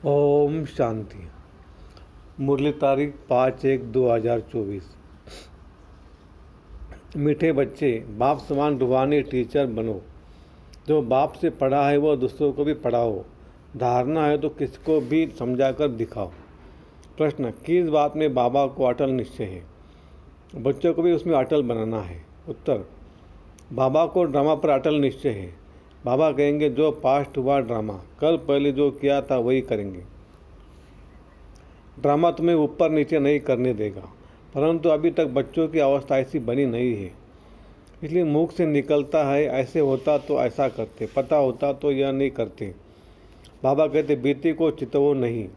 ओम शांति। मुरली तारीख 5/1/2024। मीठे बच्चे, बाप समान रूहानी टीचर बनो। जो बाप से पढ़ा है वह दूसरों को भी पढ़ाओ। धारणा है तो किसको भी समझाकर दिखाओ। प्रश्न, किस बात में बाबा को अटल निश्चय है? बच्चों को भी उसमें अटल बनाना है। उत्तर, बाबा को ड्रामा पर अटल निश्चय है। बाबा कहेंगे जो पास्ट हुआ ड्रामा, कल पहले जो किया था वही करेंगे। ड्रामा तुम्हें ऊपर नीचे नहीं करने देगा, परंतु अभी तक बच्चों की अवस्था ऐसी बनी नहीं है, इसलिए मुख से निकलता है ऐसे होता तो ऐसा करते, पता होता तो यह नहीं करते। बाबा कहते बीती को चितवो नहीं,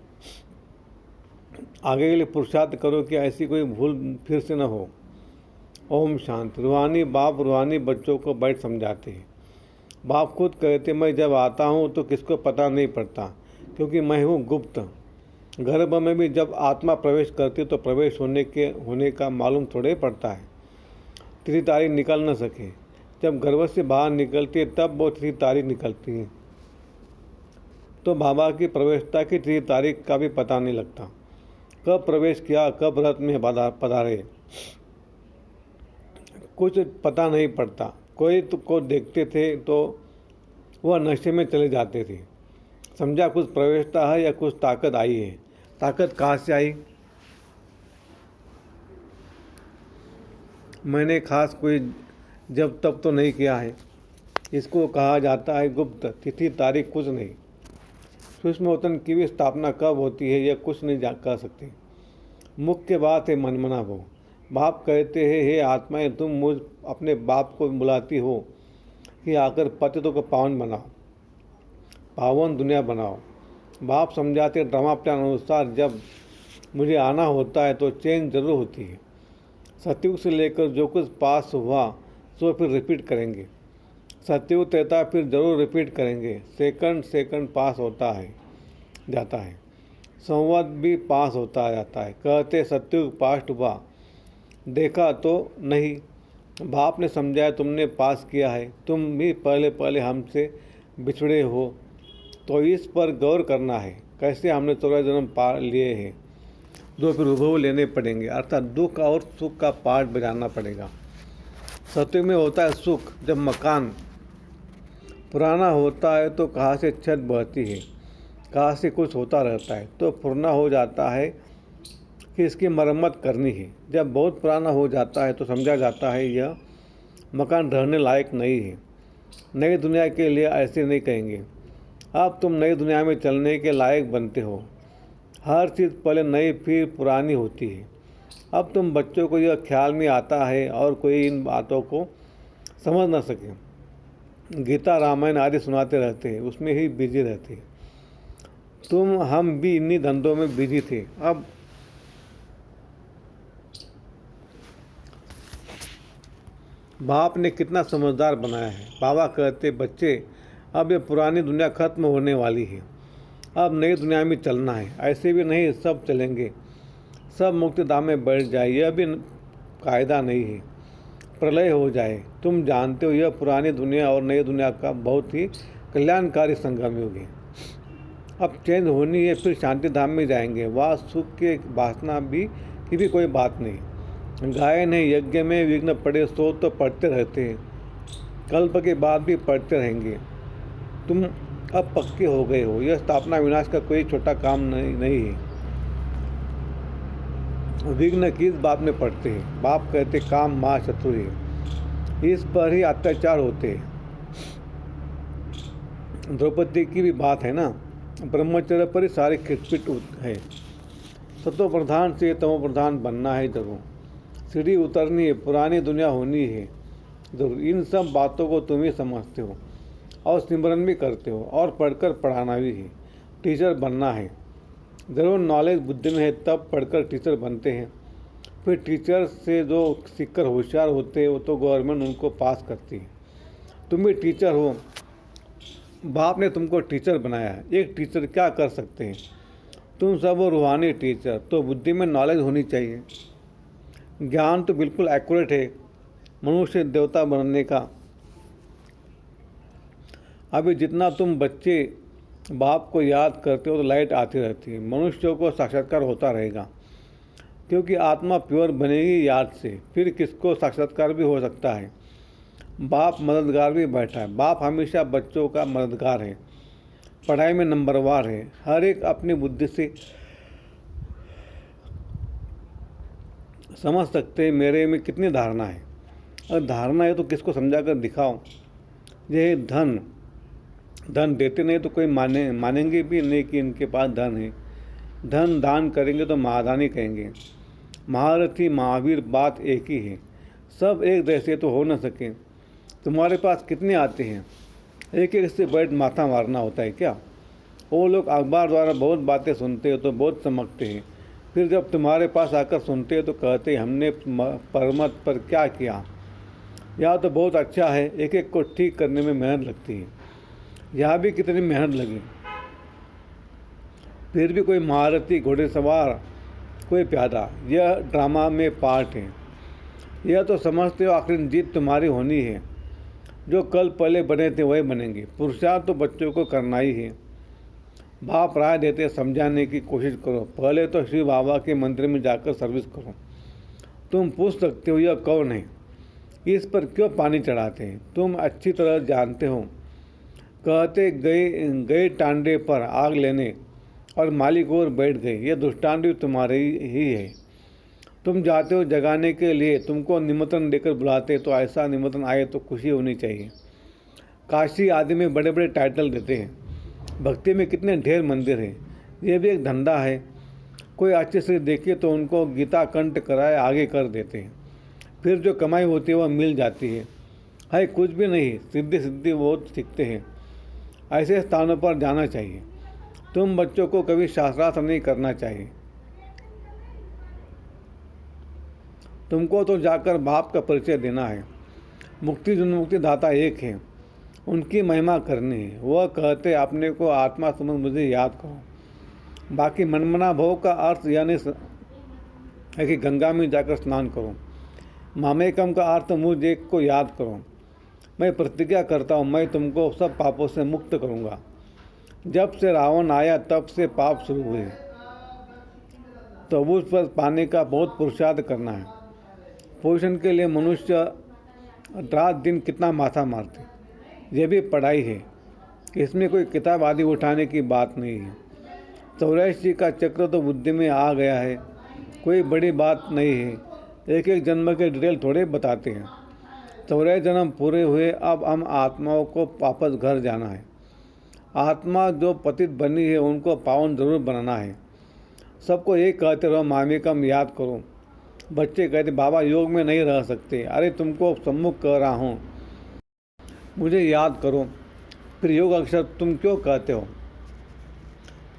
आगे के लिए पुरुषार्थ करो कि ऐसी कोई भूल फिर से न हो। ओम शांति। रूहानी बाप रूहानी बच्चों को बैठ समझाते हैं। बाप खुद कहते मैं जब आता हूँ तो किसको पता नहीं पड़ता, क्योंकि मैं हूँ गुप्त। गर्भ में भी जब आत्मा प्रवेश करती तो प्रवेश होने का मालूम थोड़े पड़ता है। तिथि तारीख निकल न सके, जब गर्भ से बाहर निकलती है तब वो तिथि तारीख निकलती है। तो बाबा की प्रवेशता की तिथि तारीख का भी पता नहीं लगता। कब प्रवेश किया, कब रथ में पधारे, कुछ पता नहीं पड़ता। कोई तो को देखते थे तो वह नशे में चले जाते थे। समझा कुछ प्रवेशता है या कुछ ताकत आई है। ताकत कहाँ से आई? मैंने खास कोई जब तब तो नहीं किया है। इसको कहा जाता है गुप्त। तिथि तारीख कुछ नहीं। सूक्ष्म वतन की भी स्थापना कब होती है यह कुछ नहीं कह सकते। मुख्य बात है मनमना भो। बाप कहते हैं हे आत्माएं, तुम मुझ अपने बाप को बुलाती हो कि आकर पतितों को पावन बनाओ, पावन दुनिया बनाओ। बाप समझाते ड्रामा प्लान अनुसार जब मुझे आना होता है तो चेंज जरूर होती है। सतयुग से लेकर जो कुछ पास हुआ सो फिर रिपीट करेंगे। सतयुग त्रेता फिर जरूर रिपीट करेंगे। सेकंड पास होता है जाता है, संवाद भी पास होता जाता है। कहते सतयुग पास्ट हुआ, देखा तो नहीं। बाप ने समझाया तुमने पास किया है, तुम भी पहले हमसे बिछड़े हो, तो इस पर गौर करना है। कैसे हमने 14 जन्म पा लिए हैं, जो फिर अनुभव लेने पड़ेंगे, अर्थात दुख और सुख का पाठ बजाना पड़ेगा। सत्य में होता है सुख जब मकान पुराना होता है तो कहाँ से छत बहती है, कहाँ से कुछ होता रहता है, तो पुराना हो जाता है कि इसकी मरम्मत करनी है। जब बहुत पुराना हो जाता है तो समझा जाता है यह मकान रहने लायक नहीं है। नई दुनिया के लिए ऐसे नहीं कहेंगे। अब तुम नई दुनिया में चलने के लायक बनते हो। हर चीज़ पहले नई फिर पुरानी होती है। अब तुम बच्चों को यह ख्याल में आता है और कोई इन बातों को समझ न सके। गीता रामायण आदि सुनाते रहते हैं, उसमें ही बिजी रहते हैं। हम भी इन्हीं धंधों में बिजी थे। अब बाप ने कितना समझदार बनाया है। बाबा कहते बच्चे अब ये पुरानी दुनिया खत्म होने वाली है, अब नई दुनिया में चलना है। ऐसे भी नहीं सब चलेंगे, सब मुक्ति धाम में बैठ जाए, यह भी कायदा नहीं है। प्रलय हो जाए, तुम जानते हो यह पुरानी दुनिया और नई दुनिया का बहुत ही कल्याणकारी संगम युग है। अब चेंज होनी है, फिर शांति धाम में जाएंगे। वहाँ सुख के वासना भी की भी कोई बात नहीं। गायन है यज्ञ में विघ्न पड़े सो तो पढ़ते रहते हैं, कल्प के बाद भी पढ़ते रहेंगे। तुम अब पक्के हो गए हो, यह स्थापना विनाश का कोई छोटा काम नहीं है। विघ्न किस बात में पड़ते हैं? बाप कहते काम माँ शत्रु है, इस पर ही अत्याचार होते हैं। द्रौपदी की भी बात है ना, ब्रह्मचर्य पर ही सारी खिटपिट है। सतो प्रधान से तमो प्रधान बनना है जरूर, सीढ़ी उतरनी है, पुरानी दुनिया होनी है जरूर। इन सब बातों को तुम ही समझते हो और सिमरन भी करते हो, और पढ़कर पढ़ाना भी है। टीचर बनना है जरूर। नॉलेज बुद्धि में है तब पढ़कर टीचर बनते हैं। फिर टीचर से जो सीखकर होशियार होते हैं वो तो गवर्नमेंट उनको पास करती है। तुम भी टीचर हो, बाप ने तुमको टीचर बनाया है। एक टीचर क्या कर सकते हैं? तुम सब हो रूहानी टीचर, तो बुद्धि में नॉलेज होनी चाहिए। ज्ञान तो बिल्कुल एक्यूरेट है मनुष्य देवता बनने का। अभी जितना तुम बच्चे बाप को याद करते हो तो लाइट आती रहती है। मनुष्यों को साक्षात्कार होता रहेगा, क्योंकि आत्मा प्योर बनेगी याद से। फिर किसको साक्षात्कार भी हो सकता है। बाप मददगार भी बैठा है। बाप हमेशा बच्चों का मददगार है, पढ़ाई में नंबरवार है। हर एक अपनी बुद्धि से समझ सकते हैं मेरे में कितनी धारणा है। अगर धारणा है तो किसको समझा कर दिखाओ। ये धन देते नहीं तो कोई मानेंगे भी नहीं कि इनके पास धन है। धन दान करेंगे तो महादानी कहेंगे। महारथी महावीर बात एक ही है। सब एक जैसे तो हो न सके। तुम्हारे पास कितने आते हैं, एक एक से बैठ माथा मारना होता है क्या। वो लोग अखबार द्वारा बहुत बातें सुनते हो तो बहुत चमकते हैं, फिर जब तुम्हारे पास आकर सुनते हो तो कहते हैं हमने परमत पर क्या किया। यह तो बहुत अच्छा है, एक एक को ठीक करने में मेहनत लगती है। यहाँ भी कितनी मेहनत लगी, फिर भी कोई महारथी घोड़ेसवार कोई प्यादा। यह ड्रामा में पार्ट है। यह तो समझते हो आखिर जीत तुम्हारी होनी है। जो कल पहले बने थे वही बनेंगे। पुरुषार्थ तो बच्चों को करना ही है। बाप राय देते समझाने की कोशिश करो। पहले तो श्री बाबा के मंदिर में जाकर सर्विस करो। तुम पूछ सकते हो यह कौन है, इस पर क्यों पानी चढ़ाते हैं। तुम अच्छी तरह जानते हो। कहते गए टांडे पर आग लेने और मालिक और बैठ गए। यह दुष्टांत भी तुम्हारे ही है। तुम जाते हो जगाने के लिए, तुमको निमंत्रण देकर बुलाते तो ऐसा निमंत्रण आए तो खुशी होनी चाहिए। काशी आदि में बड़े बड़े टाइटल देते हैं। भक्ति में कितने ढेर मंदिर हैं। यह भी एक धंधा है। कोई अच्छे से देखे तो उनको गीता कंठ कराए आगे कर देते हैं। फिर जो कमाई होती है वह मिल जाती है कुछ भी नहीं। सिद्धि बहुत सीखते हैं। ऐसे स्थानों पर जाना चाहिए। तुम बच्चों को कभी शास्त्रार्थ नहीं करना चाहिए। तुमको तो जाकर बाप का परिचय देना है। मुक्ति मुक्ति दाता एक है, उनकी महिमा करनी है। वह कहते अपने को आत्मा समझ मुझे याद करो। बाकी मनमना भोग का अर्थ यानी है कि गंगा में जाकर स्नान करो। मामेकम का अर्थ मुझे को याद करो। मैं प्रतिज्ञा करता हूँ मैं तुमको सब पापों से मुक्त करूँगा। जब से रावण आया तब से पाप शुरू हुए, तो उस पर पाने का बहुत पुरुषार्थ करना है। पोषण के लिए मनुष्य रात दिन कितना माथा मारते। यह भी पढ़ाई है, इसमें कोई किताब आदि उठाने की बात नहीं है। 84 का चक्र तो बुद्धि में आ गया है, कोई बड़ी बात नहीं है। एक एक जन्म के डिटेल थोड़े बताते हैं। 84 जन्म पूरे हुए, अब हम आत्माओं को वापस घर जाना है। आत्मा जो पतित बनी है उनको पावन जरूर बनाना है। सबको एक कहते रहो मामेकम याद करो। बच्चे कहते बाबा योग में नहीं रह सकते। अरे तुमको सम्मुख कह रहा हूँ, मुझे याद करो। फिर योग अक्षर तुम क्यों कहते हो।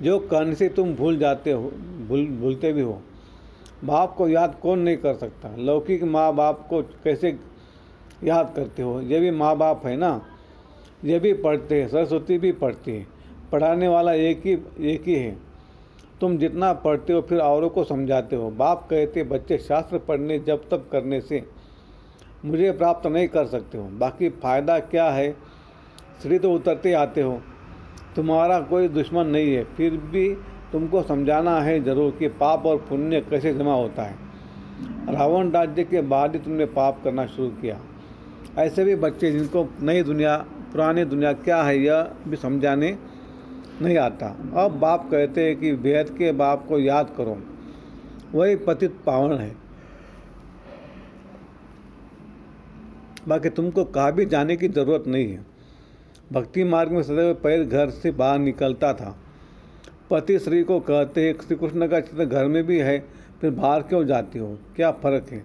योग कहने से तुम भूल जाते हो, भूलते भी हो। बाप को याद कौन नहीं कर सकता। लौकिक माँ बाप को कैसे याद करते हो। ये भी माँ बाप है ना। ये भी पढ़ते हैं, सरस्वती भी पढ़ती है। पढ़ाने वाला एक ही है। तुम जितना पढ़ते हो फिर औरों को समझाते हो। बाप कहते बच्चे शास्त्र पढ़ने जब तक करने से मुझे प्राप्त नहीं कर सकते हो। बाकी फ़ायदा क्या है, सीढ़ी तो उतरते आते हो। तुम्हारा कोई दुश्मन नहीं है, फिर भी तुमको समझाना है जरूर कि पाप और पुण्य कैसे जमा होता है। रावण राज्य के बाद ही तुमने पाप करना शुरू किया। ऐसे भी बच्चे जिनको नई दुनिया पुरानी दुनिया क्या है यह भी समझाने नहीं आता। अब बाप कहते हैं कि वेद के बाप को याद करो, वही पतित पावन है। बाकी तुमको कहाँ भी जाने की ज़रूरत नहीं है। भक्ति मार्ग में सदैव पैर घर से बाहर निकलता था। पति श्री को कहते हैं श्री कृष्ण का चित्र घर में भी है, फिर बाहर क्यों जाती हो, क्या फ़र्क है।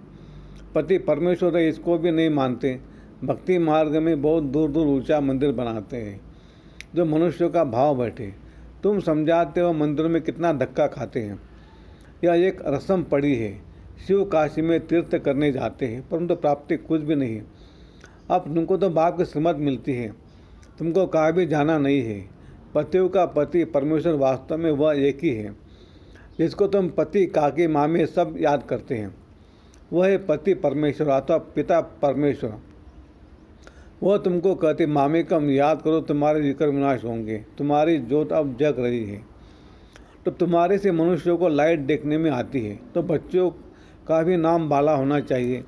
पति परमेश्वर है इसको भी नहीं मानते। भक्ति मार्ग में बहुत दूर दूर ऊंचा मंदिर बनाते हैं जो मनुष्यों का भाव बैठे। तुम समझाते हो मंदिरों में कितना धक्का खाते हैं। यह एक रस्म पड़ी है। शिव काशी में तीर्थ करने जाते हैं परंतु प्राप्ति कुछ भी नहीं। अब तुमको तो बाप की श्रीमत मिलती है, तुमको कहाँ भी जाना नहीं है। पतियों का पति परमेश्वर वास्तव में वह एक ही है जिसको तुम पति काकी मामे सब याद करते हैं। वह है पति परमेश्वर अथवा पिता परमेश्वर। वह तुमको कहते, मामेकम याद करो, तुम्हारे विकर विनाश होंगे, तुम्हारी ज्योत अब जग रही है। तो तुम्हारे से मनुष्यों को लाइट देखने में आती है। तो बच्चों का भी नाम बाला होना चाहिए।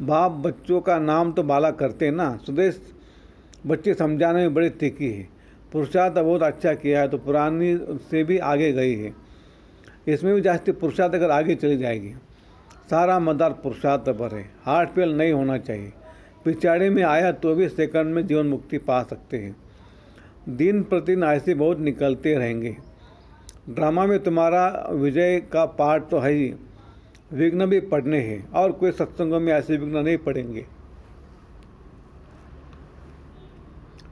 बाप बच्चों का नाम तो बाला करते ना। सुदेश बच्चे समझाने में बड़ी तीखी है। पुरुषार्थ बहुत अच्छा किया है तो पुरानी से भी आगे गई है। इसमें भी जास्ती पुरुषार्थ अगर आगे चली जाएगी। सारा मदार पुरुषार्थ पर है। हार्ट फेल नहीं होना चाहिए। पिछाड़ी में आया तो भी सेकंड में जीवन मुक्ति पा सकते हैं। दिन प्रतिदिन ऐसे बहुत निकलते रहेंगे। ड्रामा में तुम्हारा विजय का पार्ट तो है ही, विघ्न भी पड़ने हैं और कोई सत्संगों में ऐसे विघ्न नहीं पड़ेंगे।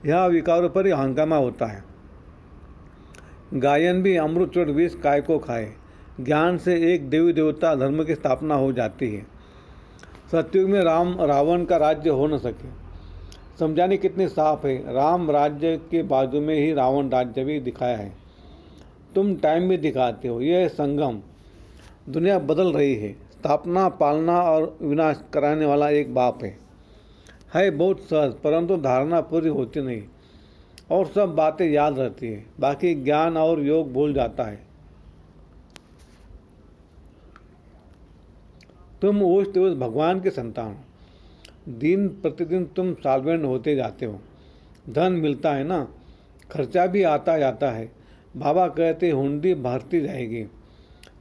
यह विकारों पर ही हंगामा होता है। गायन भी अमृत चोट विष काय को खाए। ज्ञान से एक देवी देवता धर्म की स्थापना हो जाती है। सतयुग में रावण का राज्य हो न सके। समझाने कितनी साफ है। राम राज्य के बाजू में ही रावण राज्य भी दिखाया है। तुम टाइम भी दिखाते हो। यह संगम। दुनिया बदल रही है। स्थापना, पालना और विनाश कराने वाला एक बाप है बहुत सहज, परंतु धारणा पूरी होती नहीं और सब बातें याद रहती है। बाकी ज्ञान और योग भूल जाता है। तुम उस भगवान के संतान हो। दिन प्रतिदिन तुम सॉल्वेंट होते जाते हो। धन मिलता है ना, खर्चा भी आता जाता है। बाबा कहते हुंडी भरती जाएगी।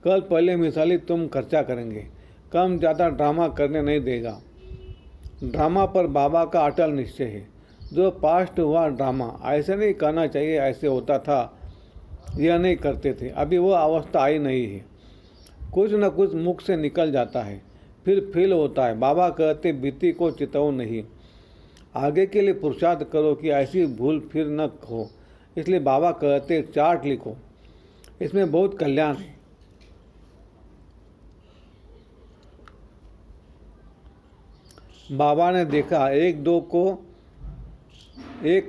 कल पहले मिसाली तुम खर्चा करेंगे। कम ज़्यादा ड्रामा करने नहीं देगा। ड्रामा पर बाबा का अटल निश्चय है। जो पास्ट हुआ ड्रामा, ऐसे नहीं कहना चाहिए ऐसे होता था, यह नहीं करते थे। अभी वो अवस्था आई नहीं है। कुछ न कुछ मुख से निकल जाता है, फिर फील होता है। बाबा कहते बीती को चिताओ नहीं। आगे के लिए पुरुषार्थ करो कि ऐसी भूल फिर न हो। इसलिए बाबा कहते चार्ट लिखो, इसमें बहुत कल्याण है। बाबा ने देखा एक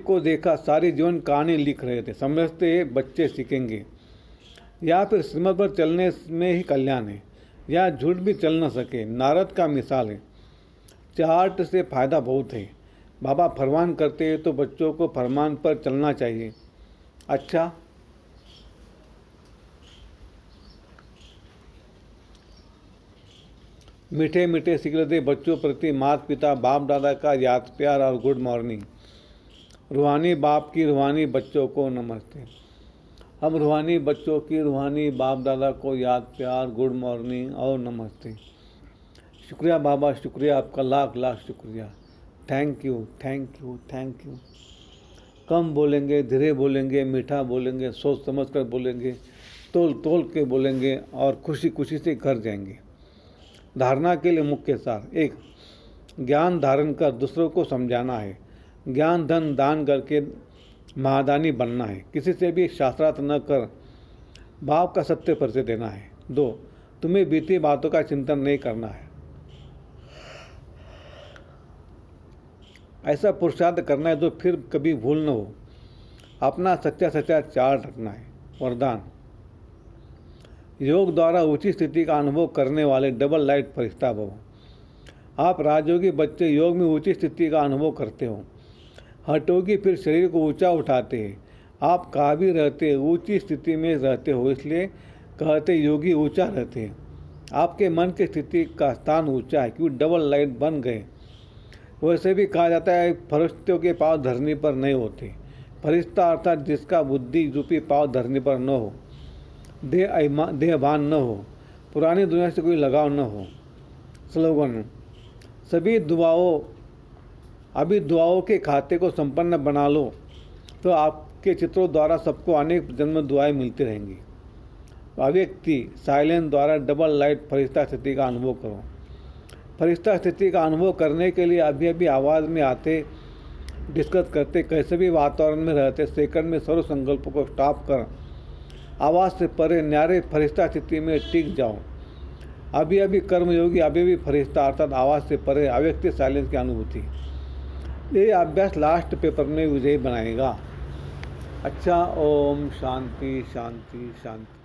को देखा सारी जीवन कहानी लिख रहे थे। समझते बच्चे सीखेंगे। या फिर श्रीमत पर चलने में ही कल्याण है, या झूठ भी चल न सके। नारद का मिसाल है। चार्ट से फायदा बहुत है। बाबा फरमान करते हैं तो बच्चों को फरमान पर चलना चाहिए। अच्छा, मीठे मीठे सिगरेटे बच्चों प्रति माता पिता बाप दादा का याद प्यार और गुड मॉर्निंग। रूहानी बाप की रूहानी बच्चों को नमस्ते। हम रूहानी बच्चों की रूहानी बाप दादा को याद प्यार गुड मॉर्निंग और नमस्ते। शुक्रिया बाबा, शुक्रिया आपका, लाख लाख शुक्रिया। Thank you thank you thank you. कम बोलेंगे, धीरे बोलेंगे, मीठा बोलेंगे, सोच समझ कर बोलेंगे, तोल तोल के बोलेंगे और खुशी खुशी से घर जाएंगे। धारणा के लिए मुख्य सार। 1, ज्ञान धारण कर दूसरों को समझाना है। ज्ञान धन दान करके महादानी बनना है। किसी से भी शास्त्रार्थ न कर बाप का सत्य परिचय देना है। 2, तुम्हें बीती बातों का चिंतन नहीं करना है। ऐसा पुरुषार्थ करना है जो फिर कभी भूल न हो। अपना सच्चा सच्चा चार्ट रखना है। वरदान। योग द्वारा ऊंची स्थिति का अनुभव करने वाले डबल लाइट फरिश्ता भव। आप राजयोगी बच्चे योग में ऊंची स्थिति का अनुभव करते हो। हठयोगी फिर शरीर को ऊंचा उठाते हैं। आप कहाँ भी रहते ऊंची स्थिति में रहते हो, इसलिए कहते योगी ऊंचा रहते हैं। आपके मन की स्थिति का स्थान ऊंचा है क्योंकि डबल लाइट बन गए। वैसे भी कहा जाता है फरिश्तों के पाँव धरनी पर नहीं होते। फरिश्ता अर्थात जिसका बुद्धि रूपी पाँव धरनी पर न हो, देहभान न हो, पुरानी दुनिया से कोई लगाव न हो। स्लोगन। अभी दुआओं के खाते को संपन्न बना लो तो आपके चित्रों द्वारा सबको अनेक जन्म दुआएं मिलती रहेंगी। अव्यक्ति साइलेंस द्वारा डबल लाइट फरिश्ता स्थिति का अनुभव करो। फरिश्ता स्थिति का अनुभव करने के लिए अभी अभी आवाज़ में आते, डिस्कस करते, कैसे भी वातावरण में रहते, सेकंड में सर्व संकल्प को स्टॉप कर आवाज़ से परे न्यारे फरिश्ता स्थिति में टिक जाओ। अभी अभी कर्मयोगी अभी भी फरिश्ता अर्थात आवाज़ से परे अव्यक्ति साइलेंस की अनुभूति। ये अभ्यास लास्ट पेपर में विजयी बनाएगा। अच्छा, ओम शांति शांति शांति।